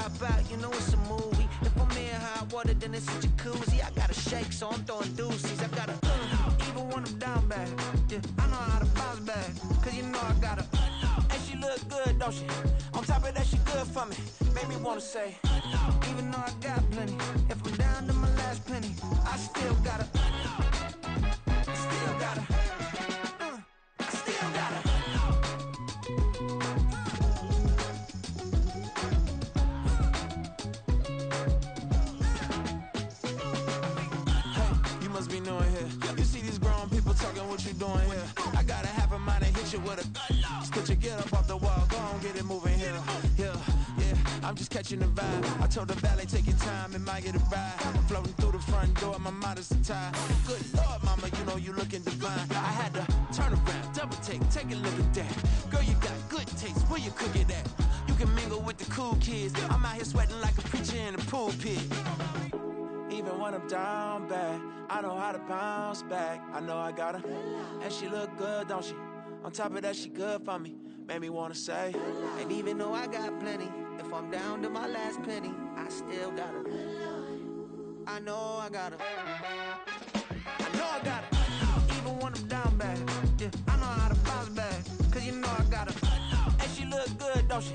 hop out, you know it's a movie. If I'm in hot water, then it's a jacuzzi. I gotta shake, so I'm throwing deuces. I gotta, even when I'm down bad. Yeah, I know how to bounce back, cause you know I gotta, and she look good, don't she? On top of that, she good for me. Made me wanna say, even though I got plenty, if I'm down to my last penny, I still gotta, still gotta, I still gotta. You must be knowing here. You see these grown people talking, what you doing here? I gotta have a mind to hit you with a. Just put your get up off the wall, go on, get it moving here. Yeah. I'm just catching the vibe. I told the valet, take your time, it might get a ride. Floating through the front door, my mind is tied. Good Lord, mama, you know you looking divine. I had to turn around, double take a look at that. Girl, you got good taste, where you cook it at? You can mingle with the cool kids. I'm out here sweating like a preacher in a pulpit. Even when I'm down bad, I know how to bounce back. I know I got her, and she look good, don't she? On top of that, she good for me. Made me wanna say, and even though I got plenty, if I'm down to my last penny, I still gotta. I know I gotta. I know I gotta. Even when I'm down bad, yeah, I know how to bounce back, cause you know I gotta. And she look good, don't she?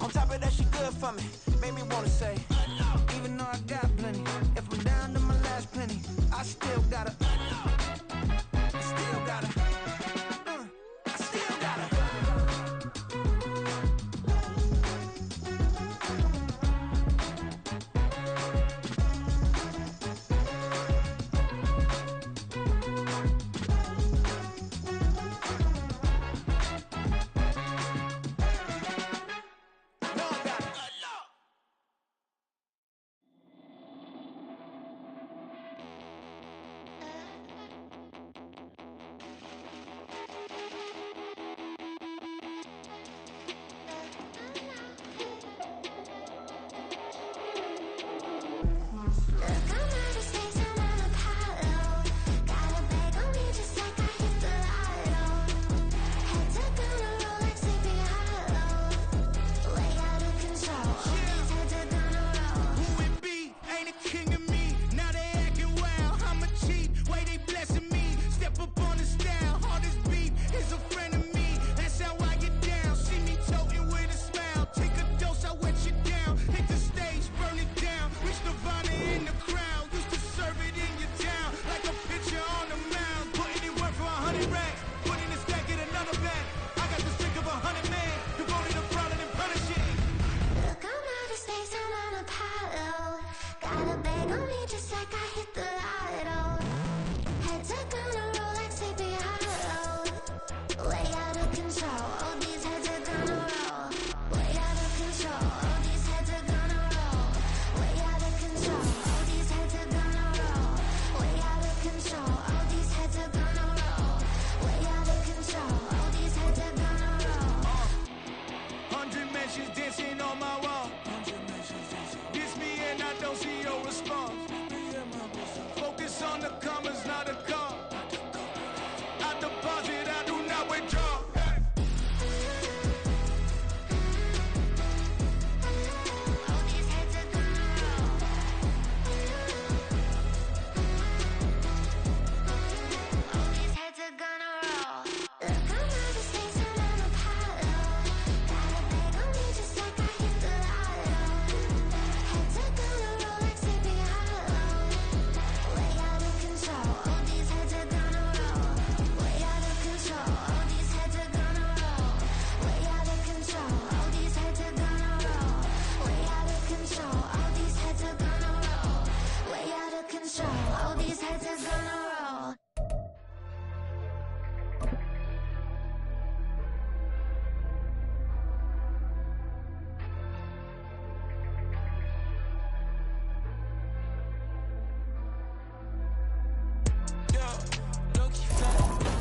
On top of that, she good for me. Made me wanna say, even though I got plenty, if I'm down to my last penny, I still gotta. I still gotta. I still gotta.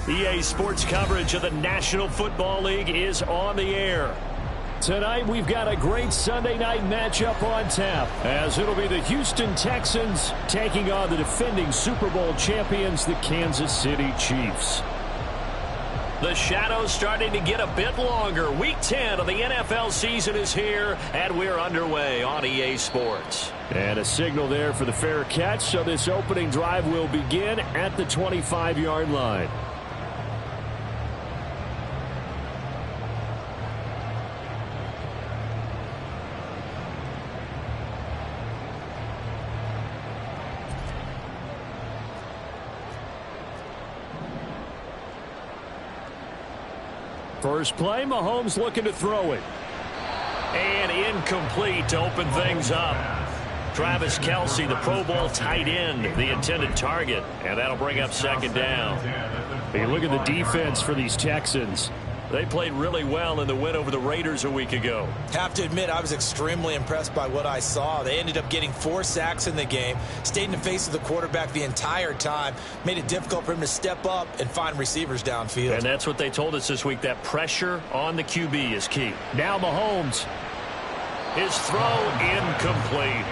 EA Sports coverage of the National Football League is on the air. Tonight, we've got a great Sunday night matchup on tap, as it'll be the Houston Texans taking on the defending Super Bowl champions, the Kansas City Chiefs. The shadow's starting to get a bit longer. Week 10 of the NFL season is here, and we're underway on EA Sports. And a signal there for the fair catch, so this opening drive will begin at the 25-yard line. First play, Mahomes looking to throw it. And incomplete to open things up. Travis Kelce, the Pro Bowl tight end, the intended target. And that'll bring up second down. You look at the defense for these Texans. They played really well in the win over the Raiders a week ago. Have to admit, I was extremely impressed by what I saw. They ended up getting 4 sacks in the game, stayed in the face of the quarterback the entire time, made it difficult for him to step up and find receivers downfield. And that's what they told us this week, that pressure on the QB is key. Now Mahomes. His throw incomplete.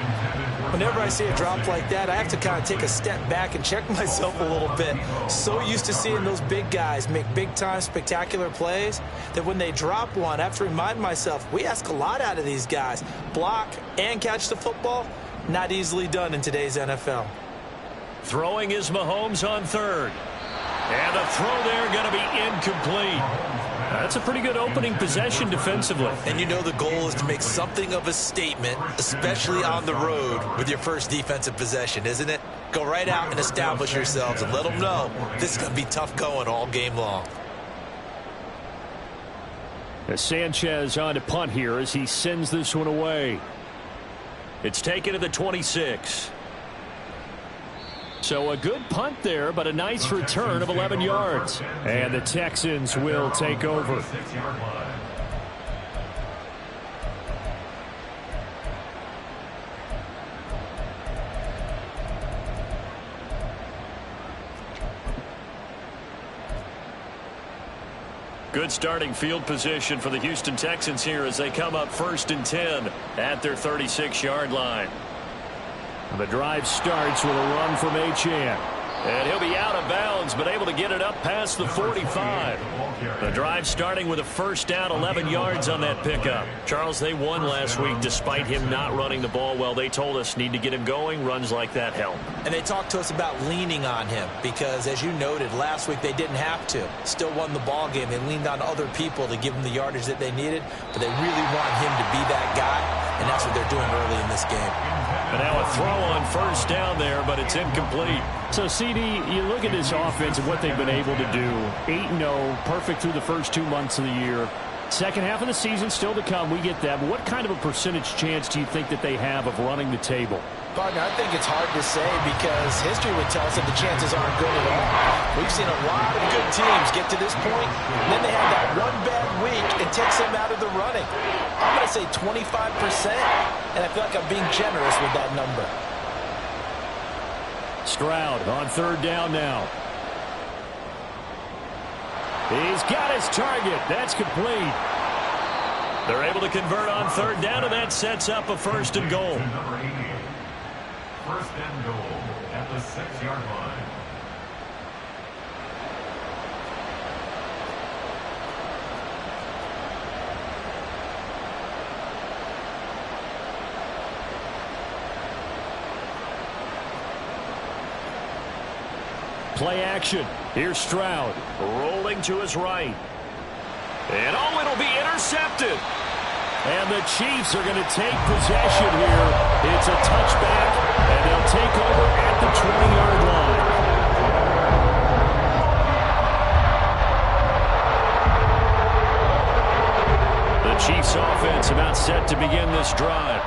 Whenever I see a drop like that, I have to kind of take a step back and check myself a little bit. So used to seeing those big guys make big-time spectacular plays that when they drop one, I have to remind myself, we ask a lot out of these guys. Block and catch the football, not easily done in today's NFL. Throwing is Mahomes on third. And the throw there going to be incomplete. That's a pretty good opening possession defensively. And you know the goal is to make something of a statement, especially on the road with your first defensive possession, isn't it? Go right out and establish yourselves and let them know this is going to be tough going all game long. As Sanchez on to punt here as he sends this one away. It's taken to the 26. So a good punt there, but a nice return of 11 yards. And the Texans will take over. Good starting field position for the Houston Texans here as they come up 1st and 10 at their 36-yard line. The drive starts with a run from Achane. And he'll be out of bounds, but able to get it up past the 45. The drive starting with a first down, 11 yards on that pickup. Charles, they won last week despite him not running the ball well. They told us need to get him going. Runs like that help. And they talked to us about leaning on him because, as you noted, last week they didn't have to. Still won the ball game. They leaned on other people to give them the yardage that they needed, but they really want him to be that guy, and that's what they're doing early in this game. And now a throw on first down there, but it's incomplete. So, CD, you look at this offense and what they've been able to do. 8-0, perfect through the first 2 months of the year. Second half of the season still to come. We get that. But what kind of a percentage chance do you think that they have of running the table? Partner, I think it's hard to say because history would tell us that the chances aren't good at all. We've seen a lot of good teams get to this point, and then they have that one bad week and takes them out of the running. I'm going to say 25%, and I feel like I'm being generous with that number. Stroud on third down now. He's got his target. That's complete. They're able to convert on third down, and that sets up a 1st and goal. First and goal at the 6-yard line. Play action. Here's Stroud rolling to his right. And it'll be intercepted. And the Chiefs are going to take possession here. It's a touchback, and they'll take over at the 20-yard line. The Chiefs offense about set to begin this drive.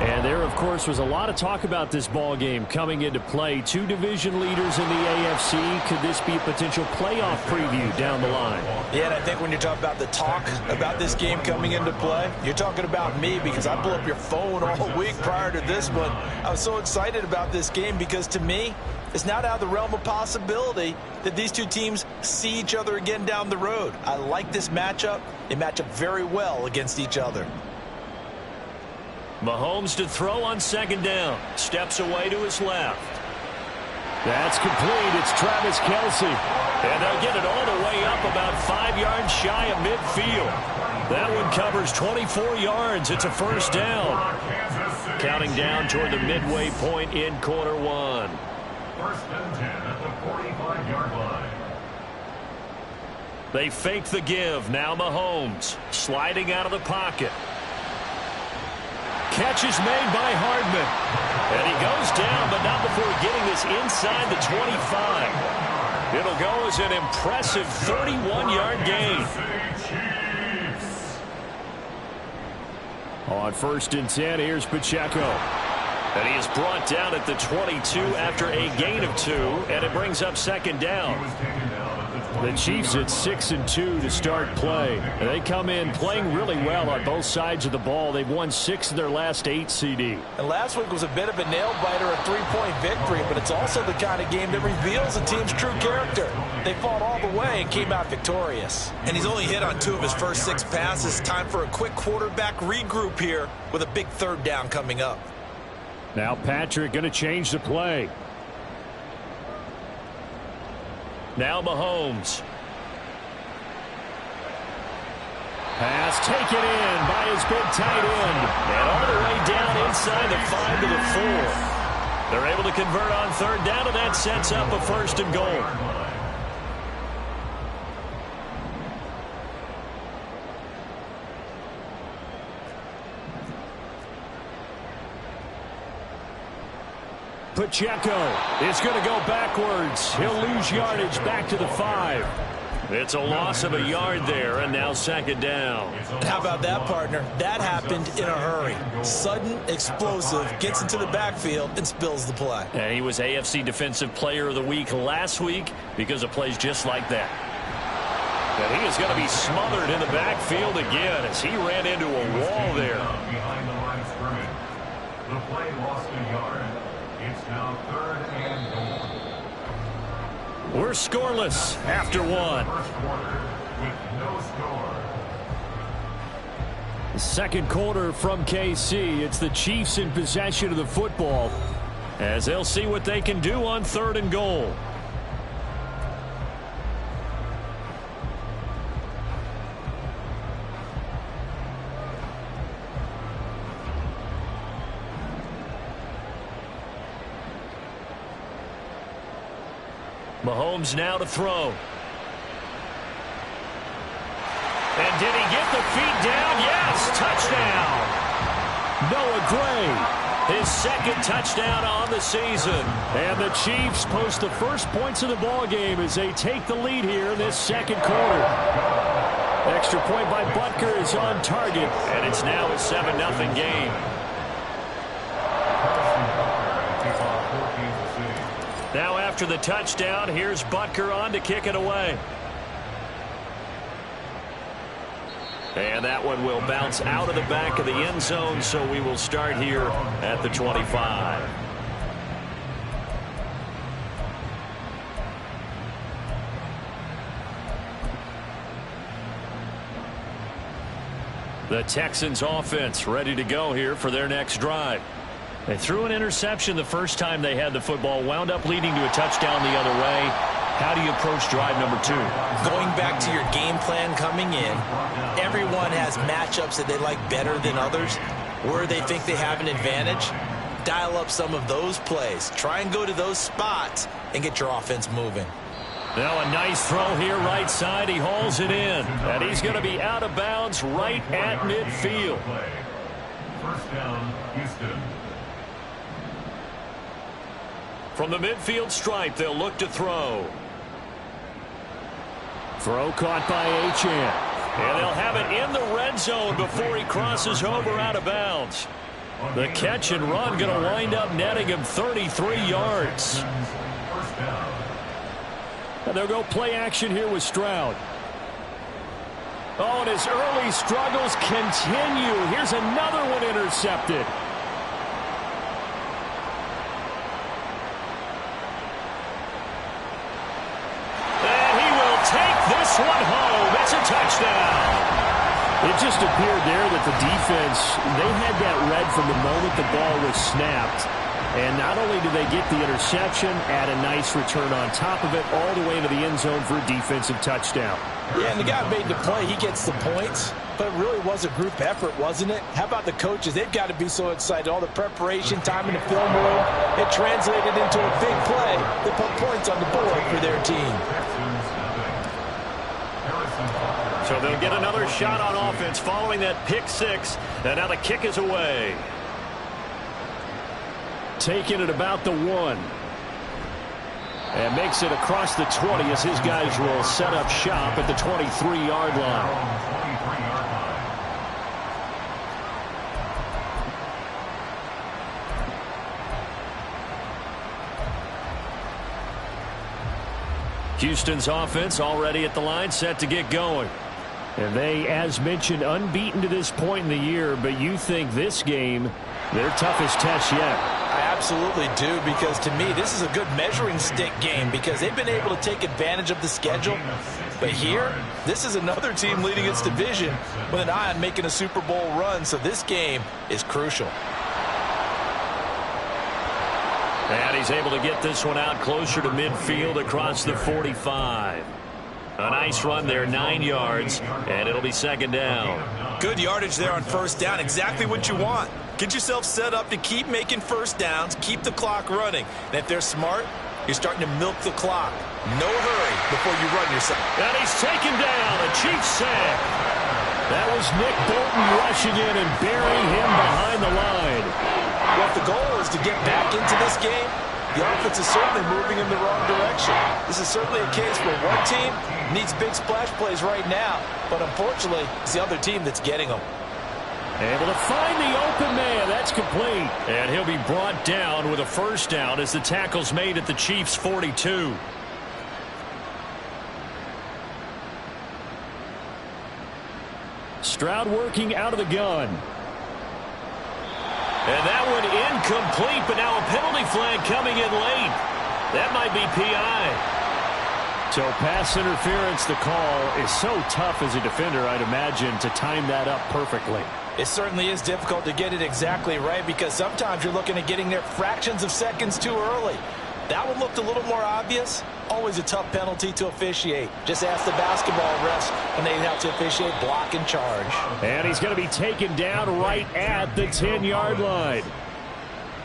And there, of course, was a lot of talk about this ball game coming into play. 2 division leaders in the AFC. Could this be a potential playoff preview down the line? Yeah, and I think when you're talking about the talk about this game coming into play, you're talking about me because I blew up your phone all week prior to this one. I was so excited about this game because, to me, it's not out of the realm of possibility that these two teams see each other again down the road. I like this matchup. They match up very well against each other. Mahomes to throw on second down. Steps away to his left. That's complete. It's Travis Kelce. And they'll get it all the way up about 5 yards shy of midfield. That one covers 24 yards. It's a first down. Counting down toward the midway point in quarter one. First and 10 at the 45-yard line. They fake the give. Now Mahomes sliding out of the pocket. Catch is made by Hardman. And he goes down, but not before getting this inside the 25. It'll go as an impressive 31-yard gain. On first and 10, here's Pacheco. And he is brought down at the 22 after a gain of 2, and it brings up second down. The Chiefs at 6-2 to start play. And they come in playing really well on both sides of the ball. They've won 6 of their last 8 CD. And last week was a bit of a nail-biter, a 3-point victory, but it's also the kind of game that reveals a team's true character. They fought all the way and came out victorious. And he's only hit on 2 of his first 6 passes. Time for a quick quarterback regroup here with a big third down coming up. Now Patrick going to change the play. Now Mahomes. Pass taken in by his big tight end. And all the way down inside the 5 to the 4. They're able to convert on third down, and that sets up a first and goal. Pacheco is going to go backwards. He'll lose yardage back to the 5. It's a loss of a yard there, and now second down. How about that, partner? That happened in a hurry. Sudden, explosive, gets into the backfield, and spills the play. And he was AFC Defensive Player of the Week last week because of plays just like that. And he is going to be smothered in the backfield again as he ran into a wall there. Behind the line of scrimmage. The play lost a yard. It's now third and goal. We're scoreless after one. First quarter with no score. Second quarter from KC. It's the Chiefs in possession of the football as they'll see what they can do on third and goal. Mahomes now to throw. And did he get the feet down? Yes, touchdown. Noah Gray, his second touchdown on the season. And the Chiefs post the first points of the ball game as they take the lead here in this second quarter. Extra point by Butker is on target, and it's now a 7-0 game. Now after the touchdown, here's Butker on to kick it away. And that one will bounce out of the back of the end zone, so we will start here at the 25. The Texans offense ready to go here for their next drive. They threw an interception the first time they had the football, wound up leading to a touchdown the other way. How do you approach drive number 2? Going back to your game plan coming in, everyone has matchups that they like better than others, where they think they have an advantage. Dial up some of those plays. Try and go to those spots and get your offense moving. Now a nice throw here right side. He hauls it in. And he's going to be out of bounds right at midfield. First down, Houston. From the midfield stripe, they'll look to throw. Throw caught by Achane. And they'll have it in the red zone before he crosses over out of bounds. The catch and run going to wind up netting him 33 yards. And they'll go play action here with Stroud. Oh, and his early struggles continue. Here's another one intercepted. This one home. It's a touchdown. It just appeared there that the defense, they had that read from the moment the ball was snapped. And not only do they get the interception, add a nice return on top of it, all the way into the end zone for a defensive touchdown. Yeah, and the guy made the play. He gets the points. But it really was a group effort, wasn't it? How about the coaches? They've got to be so excited. All the preparation, time in the film room, it translated into a big play. They put points on the board for their team. So they'll get another shot on offense following that pick six. And now the kick is away. Taking it about the 1. And makes it across the 20 as his guys will set up shop at the 23-yard line. Houston's offense already at the line, set to get going. And they, as mentioned, unbeaten to this point in the year, but you think this game, their toughest test yet. I absolutely do, because to me, this is a good measuring stick game because they've been able to take advantage of the schedule. But here, this is another team leading its division with an eye on making a Super Bowl run, so this game is crucial. And he's able to get this one out closer to midfield across the 45. A nice run there, 9 yards, and it'll be second down. Good yardage there on first down, exactly what you want. Get yourself set up to keep making first downs, keep the clock running. And if they're smart, you're starting to milk the clock. No hurry before you run yourself. And he's taken down, a Chiefs sack. That was Nick Bolton rushing in and burying him behind the line. Well, if the goal is to get back into this game, the offense is certainly moving in the wrong direction. This is certainly a case where one team needs big splash plays right now, but unfortunately, it's the other team that's getting them. Able to find the open man. That's complete. And he'll be brought down with a first down as the tackle's made at the Chiefs' 42. Stroud working out of the gun. And that one incomplete, but now a penalty flag coming in late. That might be PI. So pass interference, the call is so tough as a defender, I'd imagine, to time that up perfectly. It certainly is difficult to get it exactly right because sometimes you're looking at getting there fractions of seconds too early. That one looked a little more obvious. Always a tough penalty to officiate. Just ask the basketball refs when they have to officiate block and charge. And he's going to be taken down right at the 10-yard line.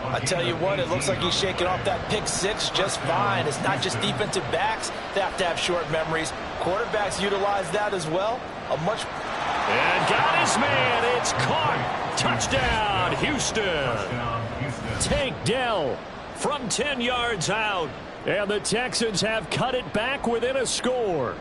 I tell you what, it looks like he's shaking off that pick six just fine. It's not just defensive backs that have to have short memories. Quarterbacks utilize that as well. And got his man. It's caught. Touchdown, Houston. Tank Dell from 10 yards out. And the Texans have cut it back within a score.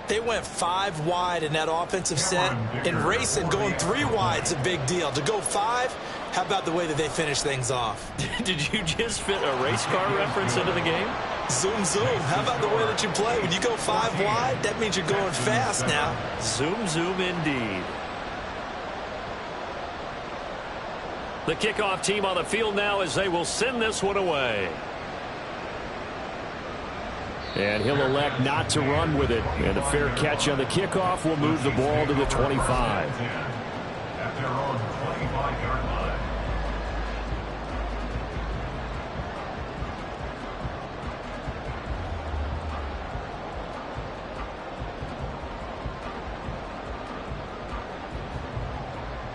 They went 5 wide in that offensive set. And racing, going 3 wide's a big deal. To go 5, how about the way that they finish things off? Did you just fit a race car reference into the game? Zoom, zoom. How about the way that you play? When you go 5 wide, that means you're going fast now. Zoom, zoom indeed. The kickoff team on the field now as they will send this one away. And he'll elect not to run with it. And a fair catch on the kickoff will move the ball to the 25. At their own 25-yard line.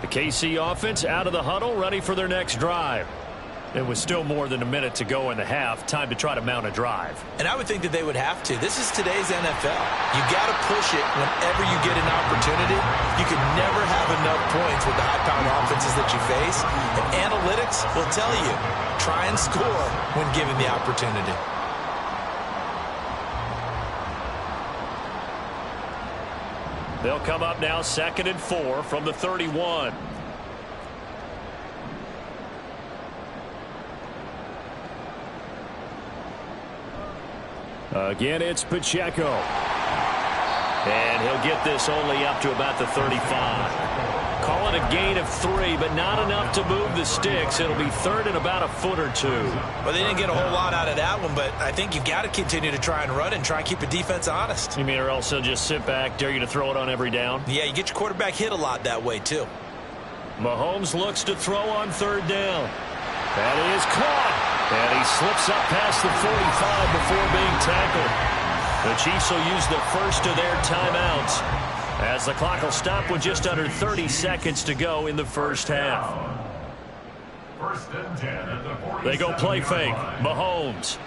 The KC offense out of the huddle, ready for their next drive. It was still more than a minute to go in the half. Time to try to mount a drive. And I would think that they would have to. This is today's NFL. You got to push it whenever you get an opportunity. You can never have enough points with the high-powered offenses that you face. And analytics will tell you, try and score when given the opportunity. They'll come up now 2nd and 4 from the 31. Again, it's Pacheco. And he'll get this only up to about the 35. Call it a gain of 3, but not enough to move the sticks. It'll be 3rd and about a foot or 2. Well, they didn't get a whole lot out of that one, but I think you've got to continue to try and run and try and keep the defense honest. You mean or else he'll just sit back, dare you to throw it on every down? Yeah, you get your quarterback hit a lot that way, too. Mahomes looks to throw on 3rd down. That is caught. And he slips up past the 45 before being tackled. The Chiefs will use the first of their timeouts as the clock will stop with just under 30 seconds to go in the first half. First and 10 at the 47. They go play fake. Mahomes.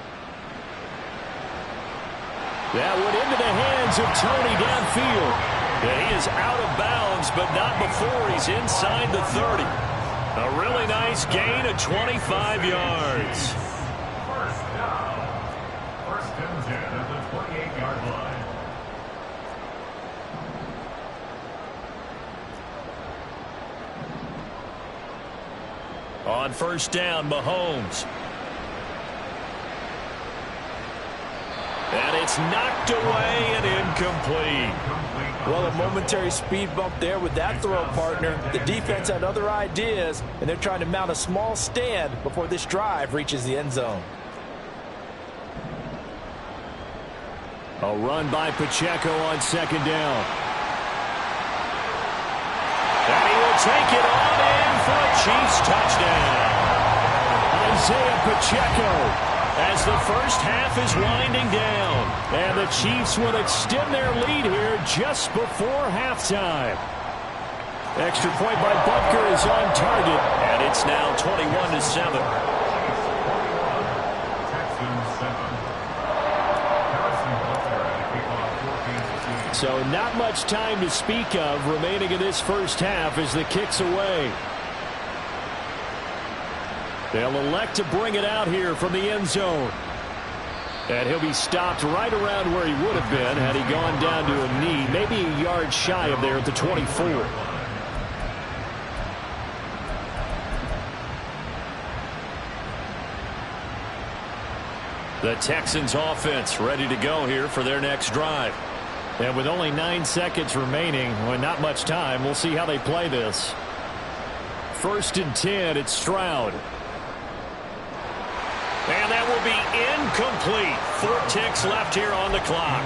That went into the hands of Tony downfield. And he is out of bounds, but not before he's inside the 30. A really nice gain of 25 yards. First down. First and 10 at the 28-yard line. On first down, Mahomes. And it's knocked away and incomplete. Well, a momentary speed bump there with that throw, partner. The defense had other ideas, and they're trying to mount a small stand before this drive reaches the end zone. A run by Pacheco on second down. And he will take it on in for a Chiefs touchdown. Isaiah Pacheco, as the first half is winding down. And the Chiefs will extend their lead here just before halftime. Extra point by Butker is on target. And it's now 21-7. Texans 7. So not much time to speak of remaining in this first half as the kick's away. They'll elect to bring it out here from the end zone. And he'll be stopped right around where he would have been had he gone down to a knee, maybe a yard shy of there at the 24. The Texans offense ready to go here for their next drive. And with only 9 seconds remaining, well, not much time, we'll see how they play this. First and 10, it's Stroud. And that will be incomplete. 4 ticks left here on the clock.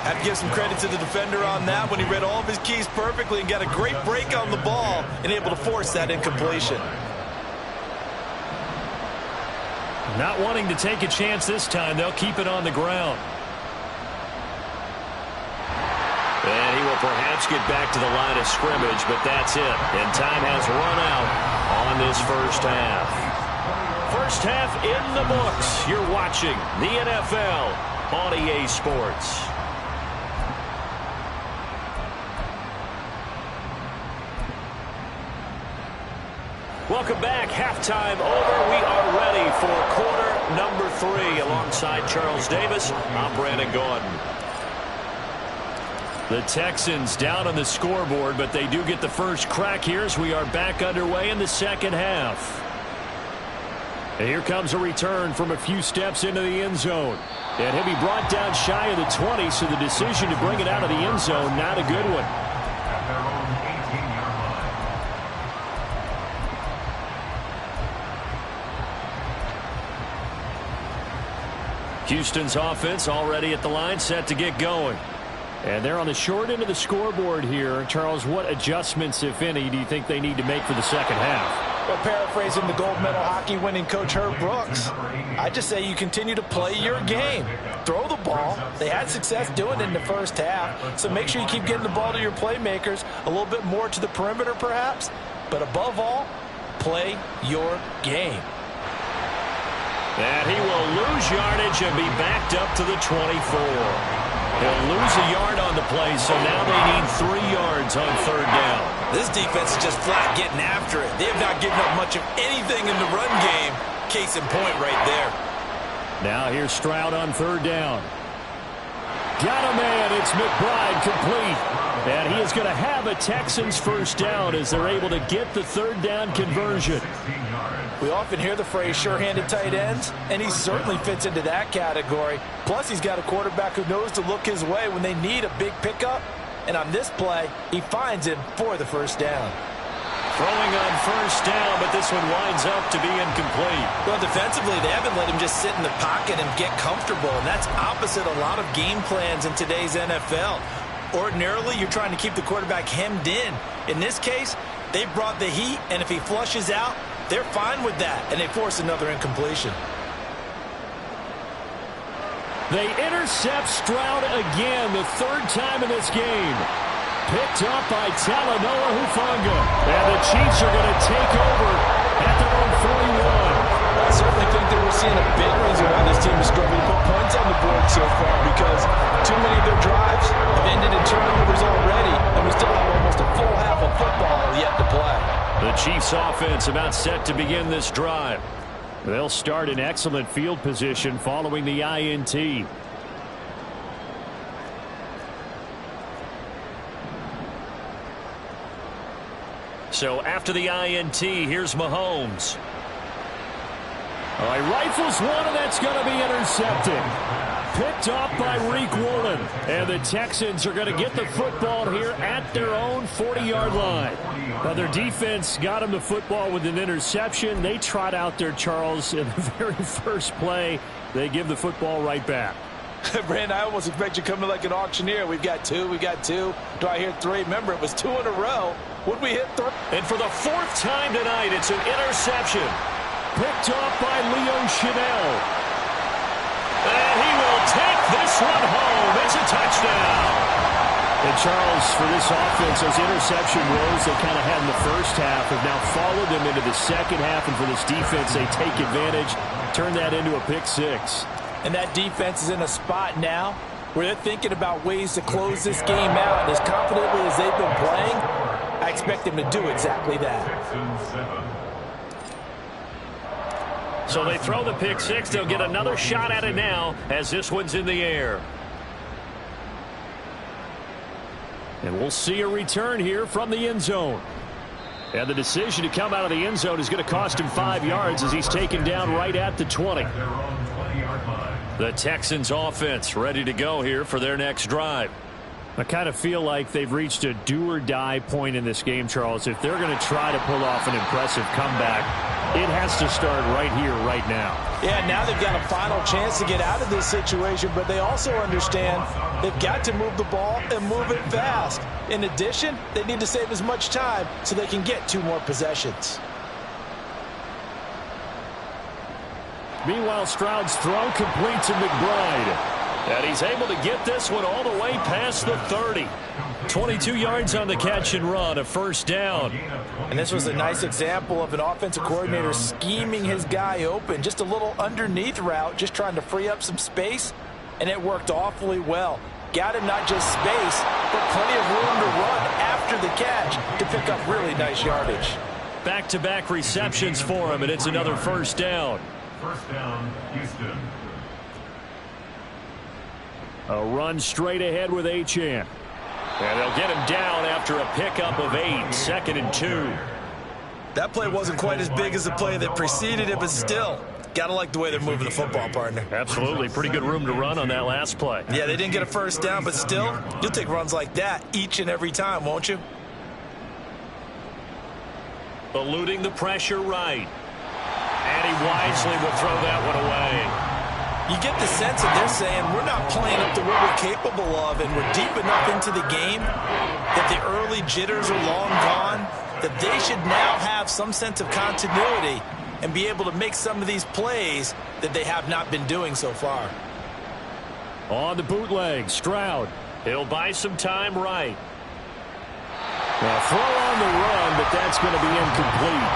Have to give some credit to the defender on that when he read all of his keys perfectly and got a great break on the ball and able to force that incompletion. Not wanting to take a chance this time, they'll keep it on the ground. And he will perhaps get back to the line of scrimmage, but that's it. And time has run out on this first half. First half in the books. You're watching the NFL on EA Sports. Welcome back. Halftime over. We are ready for quarter number 3. Alongside Charles Davis, I'm Brandon Gordon. The Texans down on the scoreboard, but they do get the first crack here as we are back underway in the second half. And here comes a return from a few steps into the end zone. And he'll be brought down shy of the 20, so the decision to bring it out of the end zone, not a good one. At their own 18-yard line. Houston's offense already at the line, set to get going. And they're on the short end of the scoreboard here. Charles, what adjustments, if any, do you think they need to make for the second half? Well, paraphrasing the gold medal hockey winning coach Herb Brooks, I just say you continue to play your game. Throw the ball. They had success doing it in the first half, so make sure you keep getting the ball to your playmakers, a little bit more to the perimeter perhaps, but above all, play your game. And he will lose yardage and be backed up to the 24. He'll lose a yard on the play, so now they need 3 yards on third down. This defense is just flat getting after it. They have not given up much of anything in the run game. Case in point right there. Now here's Stroud on third down. Got a man. It's McBride complete. And he is going to have a Texans first down as they're able to get the third down conversion. We often hear the phrase sure-handed tight ends, and he certainly fits into that category. Plus, he's got a quarterback who knows to look his way when they need a big pickup. And on this play, he finds him for the first down. Throwing on first down, but this one winds up to be incomplete. Well, defensively, they haven't let him just sit in the pocket and get comfortable, and that's opposite a lot of game plans in today's NFL. Ordinarily, you're trying to keep the quarterback hemmed in. In this case, they brought the heat, and if he flushes out, they're fine with that, and they force another incompletion. They intercept Stroud again, the third time in this game. Picked up by Talanoa Hufanga. And the Chiefs are going to take over at their own 41. I certainly think that we're seeing a big reason why this team is struggling to put points on the board so far, because too many of their drives have ended in turnovers already, and we still have almost a full half of football yet to play. The Chiefs offense about set to begin this drive. They'll start in excellent field position following the INT. So after the INT, here's Mahomes. All right, rifles one, and that's going to be intercepted. Picked off by Reek Woolen. And the Texans are going to get the football here at their own 40-yard line. Now, their defense got them the football with an interception. They trot out there, Charles, in the very first play. They give the football right back. Brandon, I almost expect you coming like an auctioneer. We've got two. Do I hear three? Remember, it was two in a row. Would we hit three? And for the fourth time tonight, it's an interception. Picked off by Leo Chanel. And he will take this one home. It's a touchdown. And Charles, for this offense, those interception woes they kind of had in the first half have now followed them into the second half. And for this defense, they take advantage, turn that into a pick six. And that defense is in a spot now where they're thinking about ways to close this game out. And as confidently as they've been playing, I expect them to do exactly that. So they throw the pick six. They'll get another shot at it now as this one's in the air. And we'll see a return here from the end zone. And the decision to come out of the end zone is going to cost him 5 yards as he's taken down right at the 20. The Texans offense ready to go here for their next drive. I kind of feel like they've reached a do-or-die point in this game, Charles. If they're going to try to pull off an impressive comeback, it has to start right here, right now. Yeah, now they've got a final chance to get out of this situation, but they also understand they've got to move the ball and move it fast. In addition, they need to save as much time so they can get 2 more possessions. Meanwhile, Stroud's throw complete to McBride. And he's able to get this one all the way past the 30. 22 yards on the catch and run, a first down. And this was a nice example of an offensive coordinator scheming his guy open. Just a little underneath route, just trying to free up some space, and it worked awfully well. Got him not just space, but plenty of room to run after the catch to pick up really nice yardage. Back-to-back receptions for him, and it's another first down. First down, Houston. A run straight ahead with Achane. And they'll get him down after a pickup of 8, 2nd and 2. That play wasn't quite as big as the play that preceded it, but still, gotta like the way they're moving the football, partner. Absolutely. Pretty good room to run on that last play. Yeah, they didn't get a first down, but still, you'll take runs like that each and every time, won't you? Eluding the pressure right. And he wisely will throw that one away. You get the sense that they're saying we're not playing up to what we're capable of, and we're deep enough into the game that the early jitters are long gone, that they should now have some sense of continuity and be able to make some of these plays that they have not been doing so far. On the bootleg, Stroud. He'll buy some time right. Now throw on the run, but that's going to be incomplete.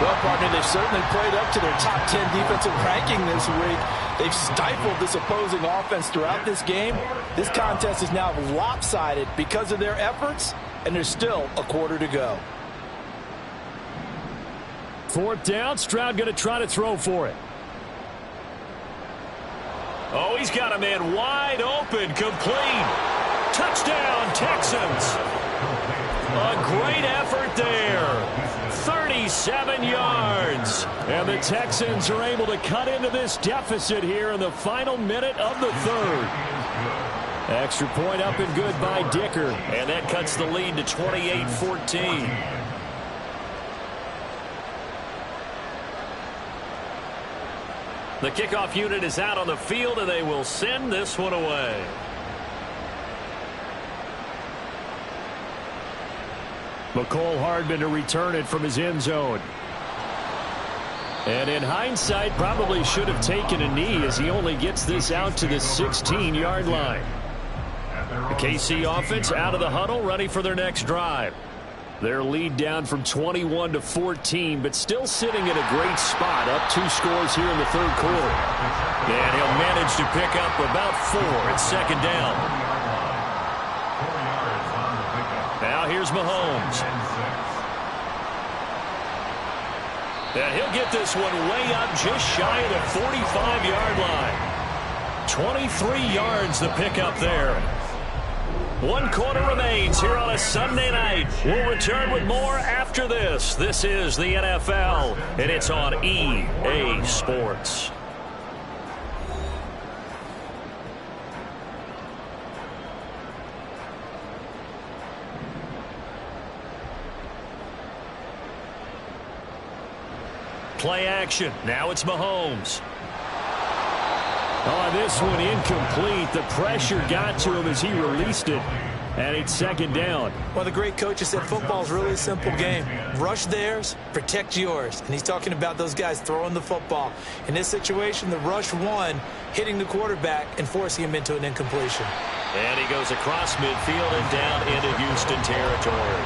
Well, partner, they've certainly played up to their top 10 defensive ranking this week. They've stifled this opposing offense throughout this game. This contest is now lopsided because of their efforts, and there's still a quarter to go. 4th down, Stroud going to try to throw for it. Oh, he's got a man wide open, complete. Touchdown, Texans. A great effort there. 37 yards. And the Texans are able to cut into this deficit here in the final minute of the 3rd. Extra point up and good by Dicker. And that cuts the lead to 28-14. The kickoff unit is out on the field, and they will send this one away. McCole Hardman to return it from his end zone. And in hindsight, probably should have taken a knee as he only gets this out to the 16-yard line. The KC offense out of the huddle, ready for their next drive. Their lead down from 21 to 14, but still sitting in a great spot, up 2 scores here in the third quarter. And he'll manage to pick up about 4 at second down. Now here's Mahomes. And he'll get this one way up just shy of the 45-yard line. 23 yards the pickup there. 1 quarter remains here on a Sunday night. We'll return with more after this. This is the NFL, and it's on EA Sports. Play action. Now it's Mahomes. Oh, this one incomplete. The pressure got to him as he released it. And it's second down. Well, the great coach has said football is really a simple game. Rush theirs, protect yours. And he's talking about those guys throwing the football. In this situation, the rush one, hitting the quarterback and forcing him into an incompletion. And he goes across midfield and down into Houston territory.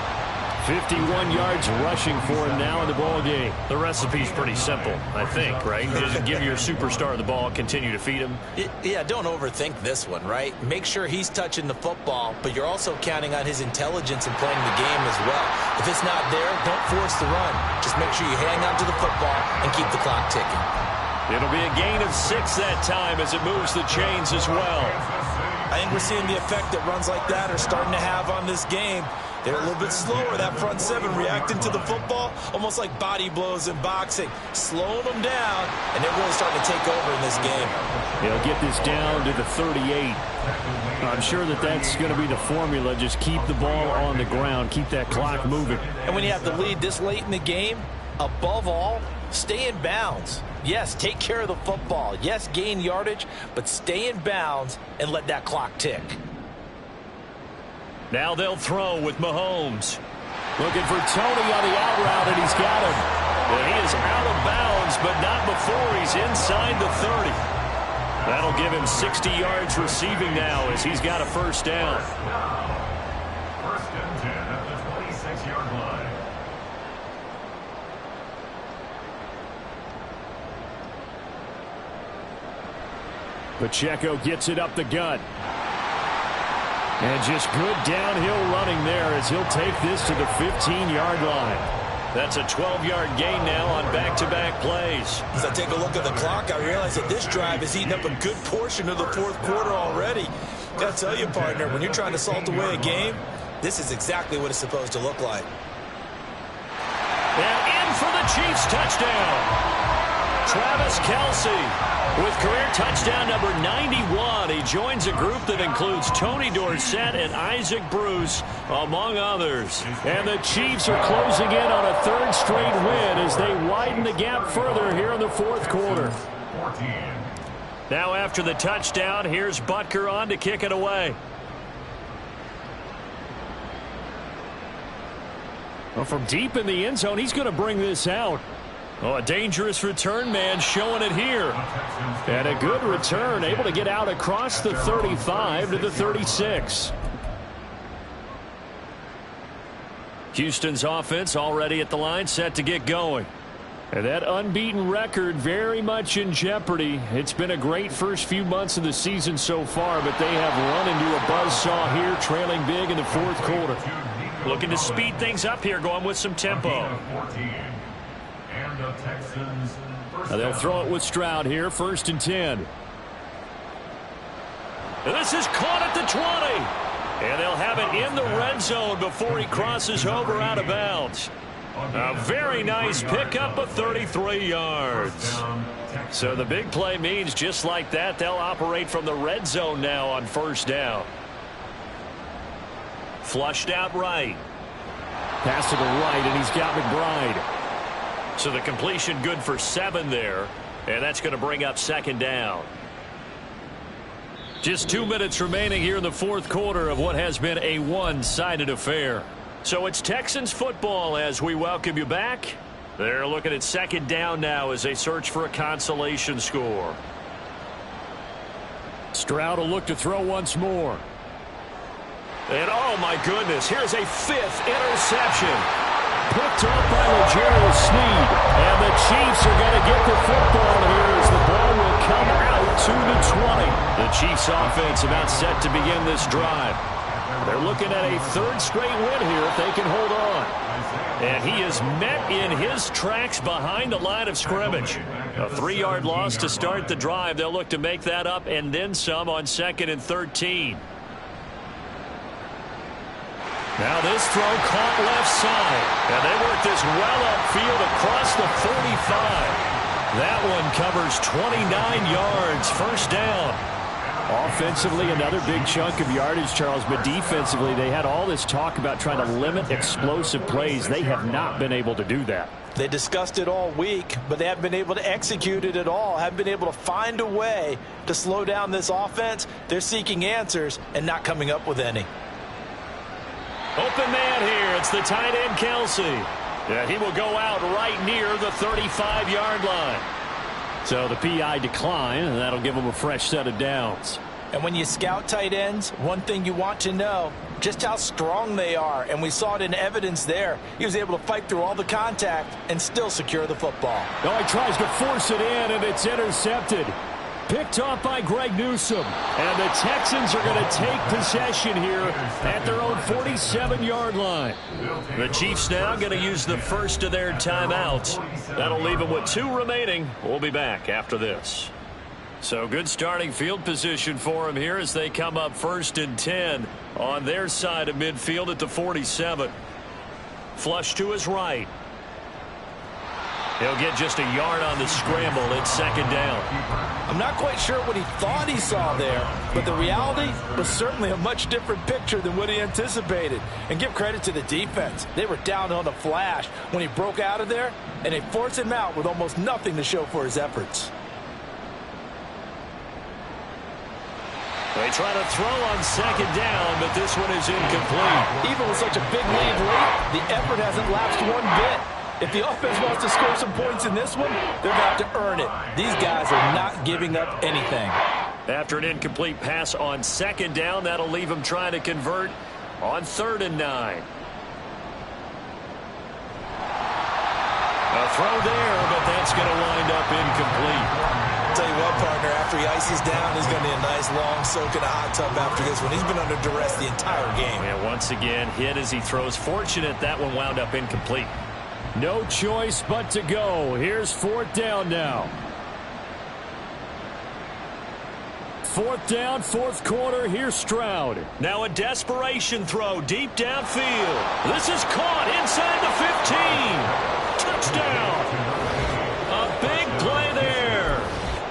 51 yards rushing for him now in the ball game. The recipe's pretty simple, I think, right? Just give your superstar the ball, continue to feed him. Yeah, don't overthink this one, right? Make sure he's touching the football, but you're also counting on his intelligence in playing the game as well. If it's not there, don't force the run. Just make sure you hang on to the football and keep the clock ticking. It'll be a gain of 6 that time as it moves the chains as well. I think we're seeing the effect that runs like that are starting to have on this game. They're a little bit slower, that front 7, reacting to the football, almost like body blows in boxing, slowing them down, and they're really starting to take over in this game. They'll get this down to the 38. I'm sure that that's going to be the formula. Just keep the ball on the ground, keep that clock moving. And when you have the lead this late in the game, above all, stay in bounds. Yes, take care of the football. Yes, gain yardage, but stay in bounds and let that clock tick. Now they'll throw with Mahomes. Looking for Tony on the out route, and he's got him. And he is out of bounds, but not before he's inside the 30. That'll give him 60 yards receiving now as he's got a first down. First and 10 at the 26-yard line. Pacheco gets it up the gut. And just good downhill running there as he'll take this to the 15-yard line. That's a 12-yard gain now on back-to-back plays. As I take a look at the clock, I realize that this drive has eaten up a good portion of the fourth quarter already. Got to tell you, partner, when you're trying to salt away a game, this is exactly what it's supposed to look like. And in for the Chiefs touchdown. Travis Kelce with career touchdown number 91. He joins a group that includes Tony Dorsett and Isaac Bruce, among others. And the Chiefs are closing in on a 3rd straight win as they widen the gap further here in the fourth quarter. 14. Now after the touchdown, here's Butker on to kick it away. Well, from deep in the end zone, he's going to bring this out. Oh, a dangerous return man showing it here. And a good return, able to get out across the 35 to the 36. Houston's offense already at the line, set to get going. And that unbeaten record very much in jeopardy. It's been a great first few months of the season so far, but they have run into a buzzsaw here, trailing big in the fourth quarter. Looking to speed things up here, going with some tempo. Now they'll throw it with Stroud here, 1st and 10. And this is caught at the 20. And they'll have it in the red zone before he crosses over out of bounds. A very nice pickup of 33 yards. So the big play means just like that, they'll operate from the red zone now on 1st down. Flushed out right. Pass to the right, and he's got McBride. So the completion good for 7 there, and that's going to bring up 2nd down. Just 2 minutes remaining here in the fourth quarter of what has been a one-sided affair. So it's Texans football as we welcome you back. They're looking at second down now as they search for a consolation score. Stroud will look to throw once more. And oh my goodness, here's a fifth interception. Picked up by L'Jarius Sneed. And the Chiefs are going to get the football here as the ball will come out to the 20. The Chiefs offense about set to begin this drive. They're looking at a third straight win here if they can hold on. And he is met in his tracks behind the line of scrimmage. A 3-yard loss to start the drive. They'll look to make that up and then some on 2nd and 13. Now this throw caught left side. And they work this well upfield across the 45. That one covers 29 yards. First down. Offensively, another big chunk of yardage, Charles. But defensively, they had all this talk about trying to limit explosive plays. They have not been able to do that. They discussed it all week, but they haven't been able to execute it at all. Haven't been able to find a way to slow down this offense. They're seeking answers and not coming up with any. Open man here. It's the tight end, Kelsey. Yeah, he will go out right near the 35-yard line. So the PI decline, and that'll give him a fresh set of downs. And when you scout tight ends, one thing you want to know, just how strong they are. And we saw it in evidence there. He was able to fight through all the contact and still secure the football. Oh, he tries to force it in, and it's intercepted. Picked off by Greg Newsome. And the Texans are going to take possession here at their own 47-yard line. The Chiefs now going to use the first of their timeouts. That'll leave them with 2 remaining. We'll be back after this. So good starting field position for them here as they come up 1st and 10 on their side of midfield at the 47. Flush to his right. He'll get just a yard on the scramble. It's 2nd down. I'm not quite sure what he thought he saw there, but the reality was certainly a much different picture than what he anticipated. And give credit to the defense. They were down on the flash when he broke out of there, and they forced him out with almost nothing to show for his efforts. They try to throw on 2nd down, but this one is incomplete. Even with such a big lead late, the effort hasn't lapsed one bit. If the offense wants to score some points in this one, they're going to have to earn it. These guys are not giving up anything. After an incomplete pass on 2nd down, that'll leave them trying to convert on 3rd and 9. A throw there, but that's going to wind up incomplete. I'll tell you what, partner, after he ices down, he's going to need a nice long soak in a hot tub after this one. He's been under duress the entire game. And once again, hit as he throws. Fortunate that one wound up incomplete. No choice but to go. Here's 4th down now. 4th down, 4th quarter. Here's Stroud. Now a desperation throw deep downfield. This is caught inside the 15. Touchdown. A big play there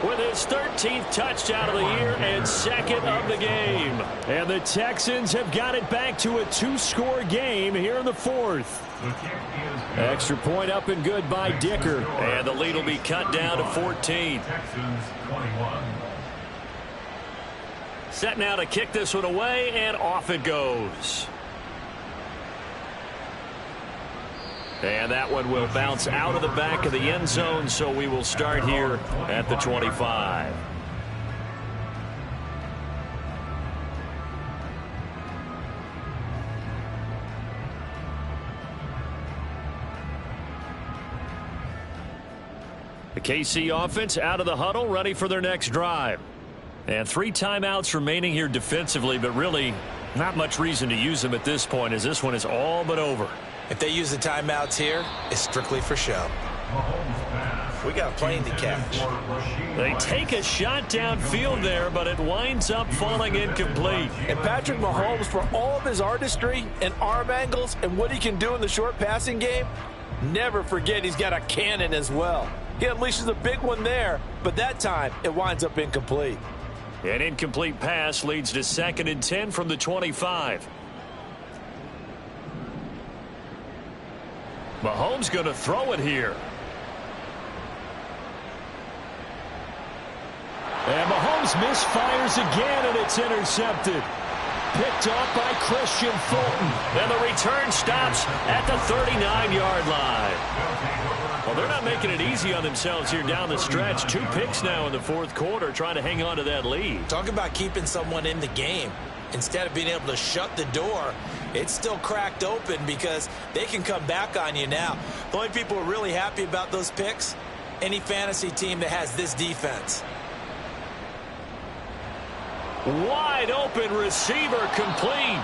with his 13th touchdown of the year and 2nd of the game. And the Texans have got it back to a 2-score game here in the 4th. Extra point up and good by Dicker. And the lead will be cut down to 14. Texans 21. Set now to kick this one away, and off it goes. And that one will bounce out of the back of the end zone, so we will start here at the 25. The KC offense out of the huddle, ready for their next drive. And 3 timeouts remaining here defensively, but really not much reason to use them at this point as this one is all but over. If they use the timeouts here, it's strictly for show. We got a plane to catch. They take a shot downfield there, but it winds up falling incomplete. And Patrick Mahomes, for all of his artistry and arm angles and what he can do in the short passing game, never forget he's got a cannon as well. He unleashes a big one there, but that time it winds up incomplete. An incomplete pass leads to 2nd and 10 from the 25. Mahomes going to throw it here. And Mahomes misfires again, and it's intercepted. Picked off by Christian Fulton. And the return stops at the 39-yard line. Well, they're not making it easy on themselves here down the stretch. 2 picks now in the fourth quarter, trying to hang on to that lead. Talk about keeping someone in the game. Instead of being able to shut the door, it's still cracked open because they can come back on you now. The only people who are really happy about those picks, any fantasy team that has this defense. Wide open receiver complete.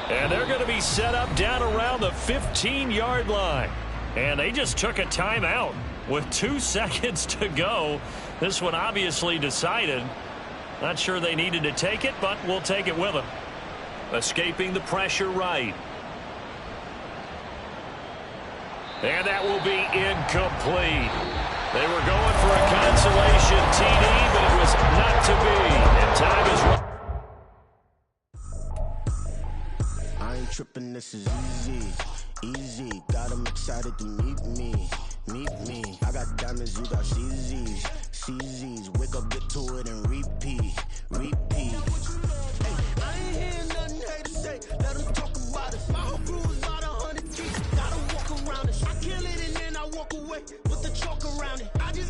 And they're going to be set up down around the 15-yard line. And they just took a timeout with 2 seconds to go. This one obviously decided. Not sure they needed to take it, but we'll take it with them. Escaping the pressure right. And that will be incomplete. They were going for a consolation TD, but it was not to be. And time is running. I ain't tripping, this is easy, easy. Got them excited to meet me. I got diamonds, you got CZs. Wake up, get to it, and repeat. Hey, I ain't hearing nothing haters say. Let them talk about it. My whole crew is about 100 feet. Gotta walk around it. I kill it and then I walk away with the chalk around it. I just